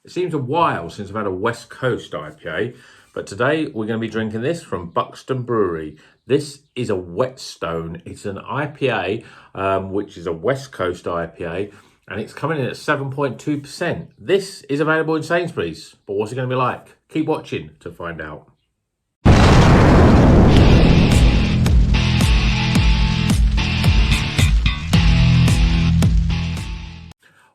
It seems a while since I've had a West Coast IPA, but today we're going to be drinking this from Buxton Brewery. This is a Whetstone. It's an IPA, which is a West Coast IPA, and it's coming in at 7.2%. This is available in Sainsbury's, but what's it going to be like? Keep watching to find out.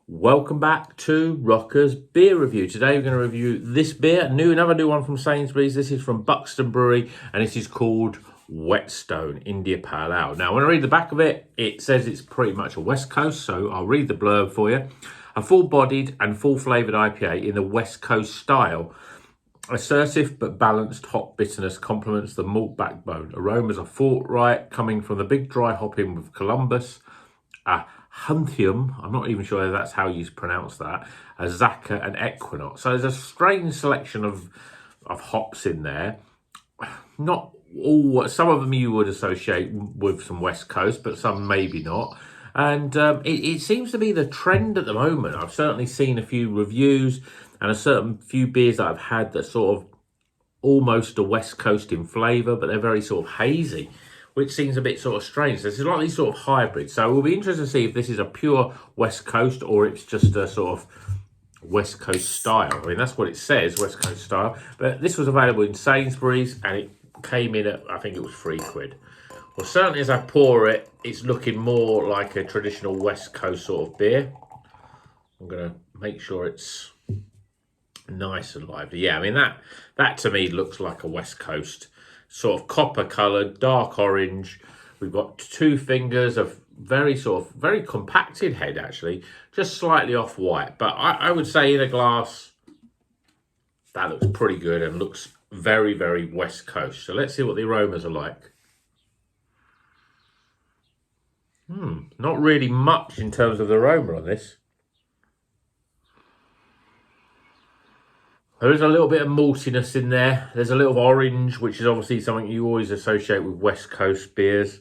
Welcome back to Rocker's Beer Review. Today we're going to review this beer, another new one from Sainsbury's. This is from Buxton Brewery and this is called Whetstone India Pale Ale. Now when I read the back of it, it says it's pretty much a West Coast, so I'll read the blurb for you. A full-bodied and full-flavoured IPA in the West Coast style. Assertive but balanced hop bitterness complements the malt backbone. Aromas are forthright, coming from the big dry hopping with Columbus, Huntium, I'm not even sure if that's how you pronounce that, a Zaka and Equinox. So there's a strange selection of hops in there. Not all, some of them you would associate with some West Coast, but some maybe not. And it seems to be the trend at the moment. I've certainly seen a few reviews and a certain few beers that I've had that sort of almost a West Coast in flavour, but they're very sort of hazy, which seems a bit sort of strange. So this is like these sort of hybrids. So we'll be interested to see if this is a pure West Coast or it's just a sort of West Coast style. I mean, that's what it says, West Coast style. But this was available in Sainsbury's and it came in at, I think it was £3. Well, certainly as I pour it, it's looking more like a traditional West Coast sort of beer. I'm going to make sure it's nice and lively. Yeah, I mean, that to me looks like a West Coast sort of copper coloured, dark orange. We've got two fingers of very compacted head actually, just slightly off white. But I would say in a glass, that looks pretty good and looks very, very West Coast. So let's see what the aromas are like. Not really much in terms of the aroma on this. There is a little bit of maltiness in there. There's a little orange, which is obviously something you always associate with West Coast beers.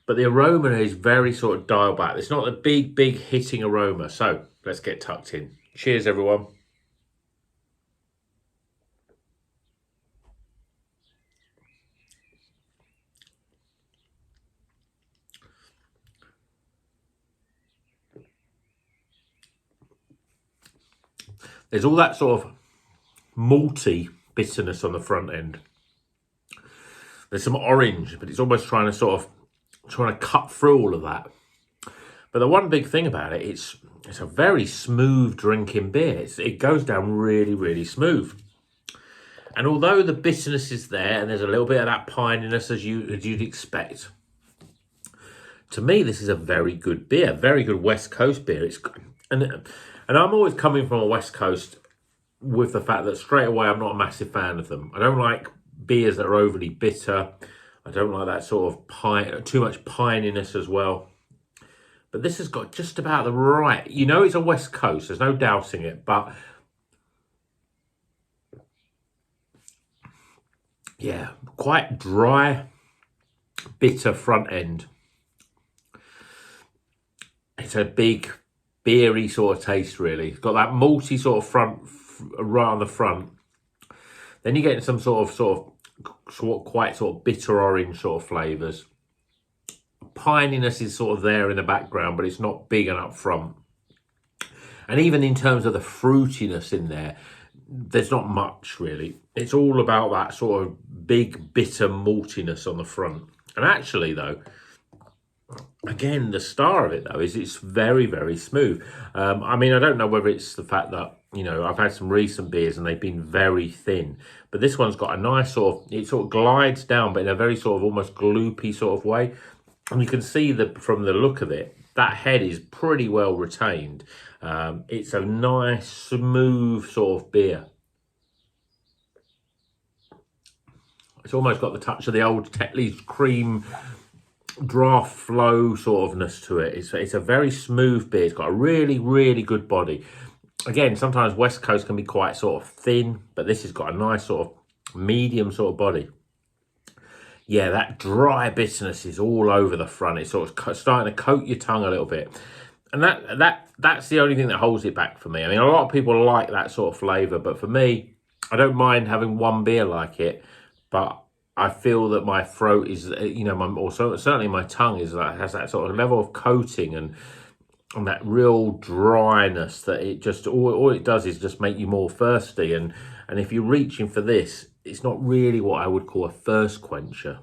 But the aroma is very sort of dialed back. It's not a big hitting aroma. So let's get tucked in. Cheers, everyone. There's all that sort of malty bitterness on the front end. There's some orange, but it's almost trying to cut through all of that. But the one big thing about it, it's a very smooth drinking beer. It goes down really, really smooth. And although the bitterness is there and there's a little bit of that pininess as you'd expect, to me this is a very good beer, very good West Coast beer. And I'm always coming from a West Coast with the fact that straight away I'm not a massive fan of them. I don't like beers that are overly bitter. I don't like that sort of too much pininess as well. But this has got just about the right, it's a West Coast, there's no doubting it, but yeah, quite dry, bitter front end. It's a big beery sort of taste, really. It's got that malty sort of front, right on the front. Then you get some sort of quite bitter orange sort of flavours. Pininess is sort of there in the background, but it's not big and up front. And even in terms of the fruitiness in there, there's not much really. It's all about that sort of big bitter maltiness on the front. And actually though, again, the star of it though is it's very, very smooth. I mean, I don't know whether it's the fact that, I've had some recent beers and they've been very thin, but this one's got a nice it sort of glides down, but in a very sort of almost gloopy sort of way. And you can see that from the look of it, that head is pretty well retained. It's a nice, smooth sort of beer. It's almost got the touch of the old Tetley's cream draft flow sort ofness to it. It's a very smooth beer. It's got a really, really good body. Again, sometimes West Coast can be quite sort of thin, but this has got a nice sort of medium sort of body. Yeah, that dry bitterness is all over the front. It's sort of starting to coat your tongue a little bit. And that's the only thing that holds it back for me. I mean, a lot of people like that sort of flavour, but for me, I don't mind having one beer like it, but I feel that my throat is, certainly my tongue has that sort of level of coating and that real dryness that it just all it does is just make you more thirsty. And if you're reaching for this, it's not really what I would call a thirst quencher.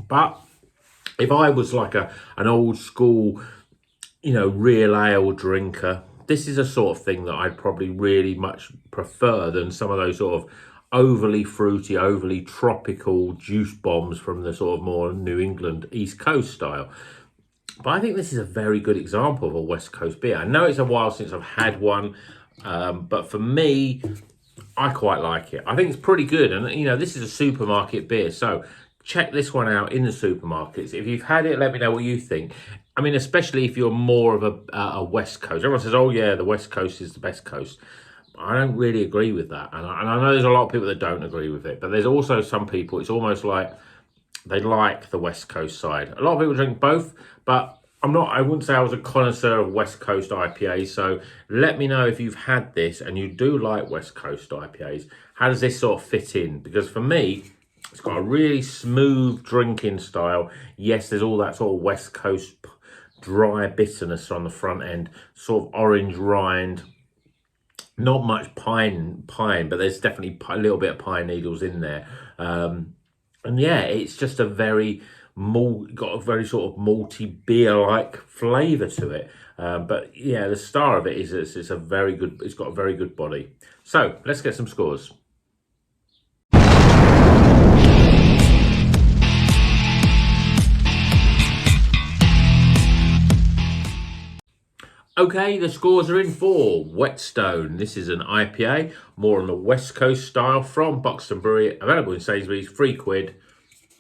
But if I was like an old school, real ale drinker, this is a sort of thing that I'd probably really much prefer than some of those sort of overly fruity, overly tropical juice bombs from the sort of more New England East Coast style. But I think this is a very good example of a West Coast beer. I know it's a while since I've had one, but for me, I quite like it. I think it's pretty good. And, this is a supermarket beer. So check this one out in the supermarkets. If you've had it, let me know what you think. I mean, especially if you're more of a West Coast. Everyone says, oh, yeah, the West Coast is the best coast. I don't really agree with that. And I know there's a lot of people that don't agree with it. But there's also some people, it's almost like they like the West Coast side. A lot of people drink both, but I wouldn't say I was a connoisseur of West Coast IPAs. So let me know if you've had this and you do like West Coast IPAs. How does this sort of fit in? Because for me, it's got a really smooth drinking style. Yes, there's all that sort of West Coast dry bitterness on the front end, sort of orange rind. Not much pine, but there's definitely a little bit of pine needles in there. And yeah, it's just got a very sort of malty beer-like flavour to it. But yeah, the star of it is it's got a very good body. So let's get some scores. Okay, the scores are in for Whetstone. This is an IPA, more on the West Coast style from Buxton Brewery, available in Sainsbury's, £3.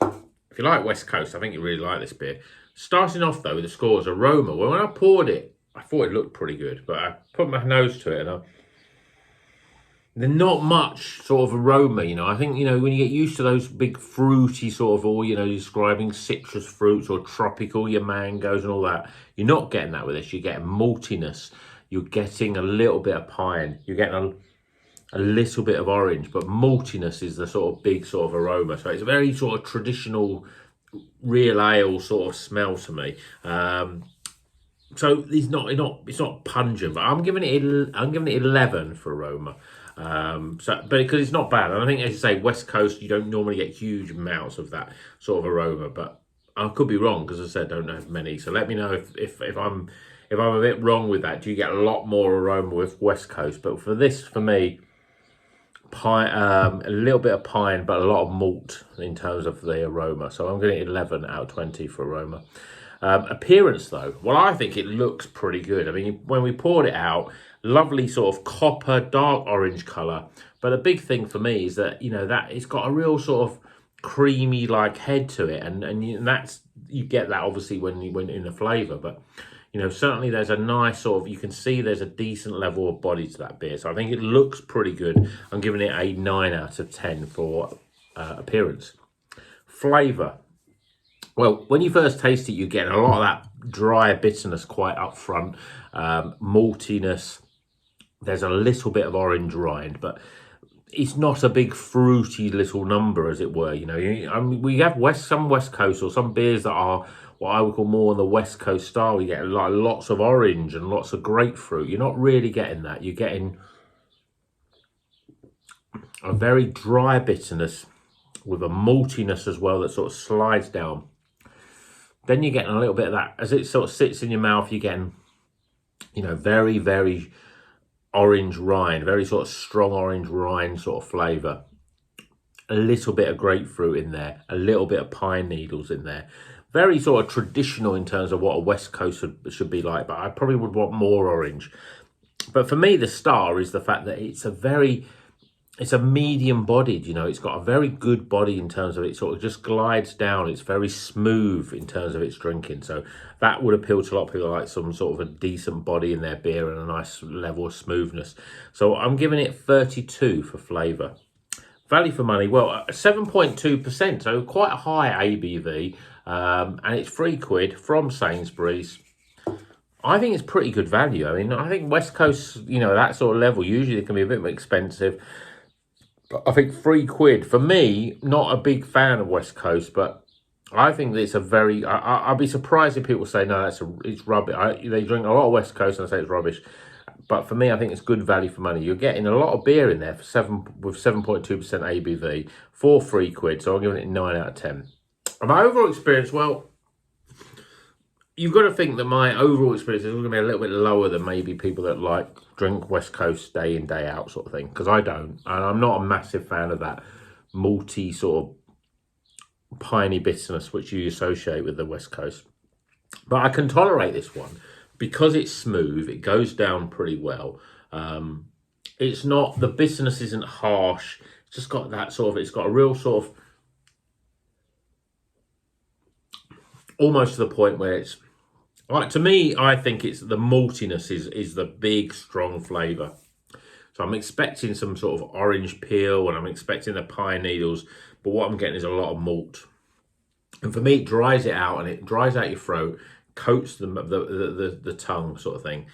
If you like West Coast, I think you really like this beer. Starting off though with the scores, aroma. Well, when I poured it, I thought it looked pretty good, but I put my nose to it and there's not much sort of aroma, I think, when you get used to those big fruity sort of, or, describing citrus fruits or tropical, your mangoes and all that, you're not getting that with this. You're getting maltiness. You're getting a little bit of pine. You're getting a little bit of orange, but maltiness is the sort of big sort of aroma. So it's a very sort of traditional real ale sort of smell to me. So it's not pungent, but I'm giving it 11 for aroma. But because it's not bad, and I think, as you say, West Coast, you don't normally get huge amounts of that sort of aroma, but I could be wrong because, as I said, I don't have many. So let me know if I'm a bit wrong with that. Do you get a lot more aroma with West Coast? But for me, pine, a little bit of pine, but a lot of malt in terms of the aroma. So I'm getting 11 out of 20 for aroma. Appearance though, well, I think it looks pretty good. I mean, when we poured it out, lovely sort of copper, dark orange colour. But the big thing for me is that, that it's got a real sort of creamy like head to it. And that's, you get that obviously when in the flavour. But, certainly there's a nice sort of, you can see there's a decent level of body to that beer. So I think it looks pretty good. I'm giving it a 9 out of 10 for appearance. Flavour. Well, when you first taste it, you get a lot of that dry bitterness quite up front, maltiness. There's a little bit of orange rind, but it's not a big fruity little number, as it were. We have some West Coast or some beers that are what I would call more on the West Coast style. You get like lots of orange and lots of grapefruit. You're not really getting that. You're getting a very dry bitterness with a maltiness as well that sort of slides down. Then you're getting a little bit of that as it sort of sits in your mouth. You're getting, very, very orange rind, very sort of strong orange rind sort of flavour. A little bit of grapefruit in there, a little bit of pine needles in there. Very sort of traditional in terms of what a West Coast should be like, but I probably would want more orange. But for me, the star is the fact that it's a medium bodied, it's got a very good body in terms of it sort of just glides down. It's very smooth in terms of its drinking. So that would appeal to a lot of people, like some sort of a decent body in their beer and a nice level of smoothness. So I'm giving it 32 for flavour. Value for money, well, 7.2%, so quite a high ABV. and it's £3 from Sainsbury's. I think it's pretty good value. I mean, I think West Coast, you know, that sort of level, usually it can be a bit more expensive. But I think £3 for me, not a big fan of West Coast, but I think it's a very. I'd be surprised if people say no, it's rubbish. They drink a lot of West Coast and I say it's rubbish, but for me, I think it's good value for money. You're getting a lot of beer in there for 7.2% ABV for £3. So I'm giving it 9 out of 10. And my overall experience, well, you've got to think that my overall experience is going to be a little bit lower than maybe people that drink West Coast day in, day out sort of thing. Because I don't. And I'm not a massive fan of that malty sort of piney bitterness which you associate with the West Coast. But I can tolerate this one because it's smooth. It goes down pretty well. It's not, the bitterness isn't harsh. It's just got that sort of, it's got a real sort of, almost to the point where it's, like, to me, I think it's the maltiness is the big, strong flavour. So I'm expecting some sort of orange peel and I'm expecting the pine needles, but what I'm getting is a lot of malt. And for me, it dries it out and it dries out your throat, coats the tongue sort of thing.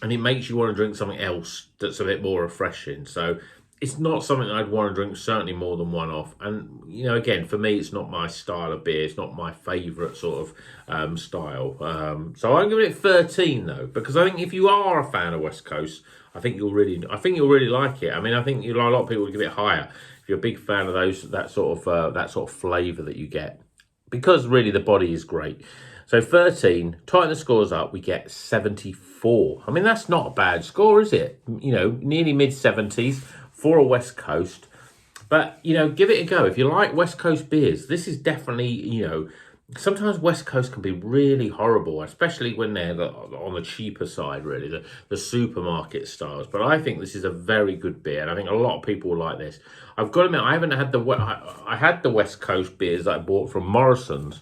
And it makes you want to drink something else that's a bit more refreshing. So it's not something I'd want to drink certainly more than one off. And, you know, again, for me, it's not my style of beer. It's not my favourite sort of style. So I'm giving it 13 though, because I think if you are a fan of West Coast, I think you'll really like it. I mean, I think a lot of people would give it higher if you're a big fan of that sort of flavour that you get, because really the body is great. So 13, tighten the scores up, we get 74. I mean, that's not a bad score, is it? You know, nearly mid-70s for a West Coast. But, you know, give it a go. If you like West Coast beers, this is definitely, you know, sometimes West Coast can be really horrible, especially when they're on the cheaper side, really, the supermarket styles. But I think this is a very good beer, and I think a lot of people will like this. I've got to admit, I haven't had I had the West Coast beers that I bought from Morrison's,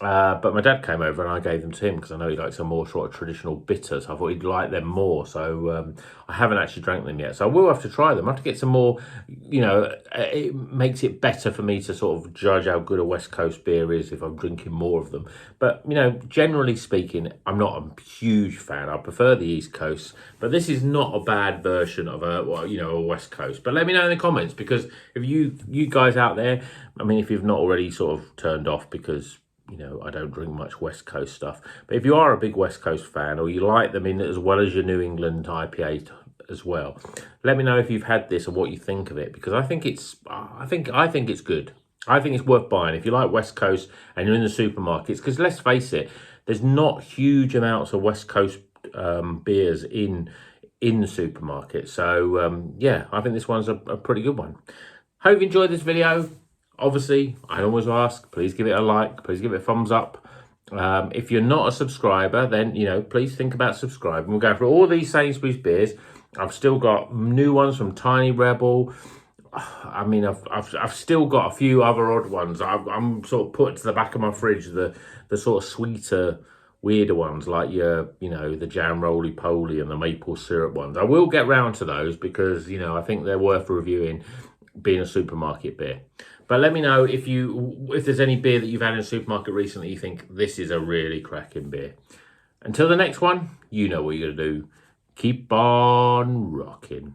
but my dad came over and I gave them to him because I know he likes a more sort of traditional bitters. I thought he'd like them more, so I haven't actually drank them yet. So I will have to try them. I have to get some more, you know, it makes it better for me to sort of judge how good a West Coast beer is if I'm drinking more of them. But, you know, generally speaking, I'm not a huge fan. I prefer the East Coast, but this is not a bad version of a West Coast. But let me know in the comments, because if you guys out there, I mean, if you've not already sort of turned off because, you know, I don't drink much West Coast stuff. But if you are a big West Coast fan, or you like them in as well as your New England IPA as well, let me know if you've had this and what you think of it, because I think it's good. I think it's worth buying if you like West Coast and you're in the supermarkets, because let's face it, there's not huge amounts of West Coast beers in the supermarket. So yeah, I think this one's a pretty good one. Hope you enjoyed this video. Obviously, I always ask, please give it a like, please give it a thumbs up. If you're not a subscriber, then, you know, please think about subscribing. We'll go through all these Sainsbury's beers. I've still got new ones from Tiny Rebel. I mean, I've still got a few other odd ones. I'm sort of put to the back of my fridge, the sort of sweeter, weirder ones, like your, you know, the jam roly-poly and the maple syrup ones. I will get round to those because, you know, I think they're worth reviewing, being a supermarket beer. But let me know if there's any beer that you've had in a supermarket recently you think this is a really cracking beer. Until the next one, you know what you're going to do. Keep on rocking.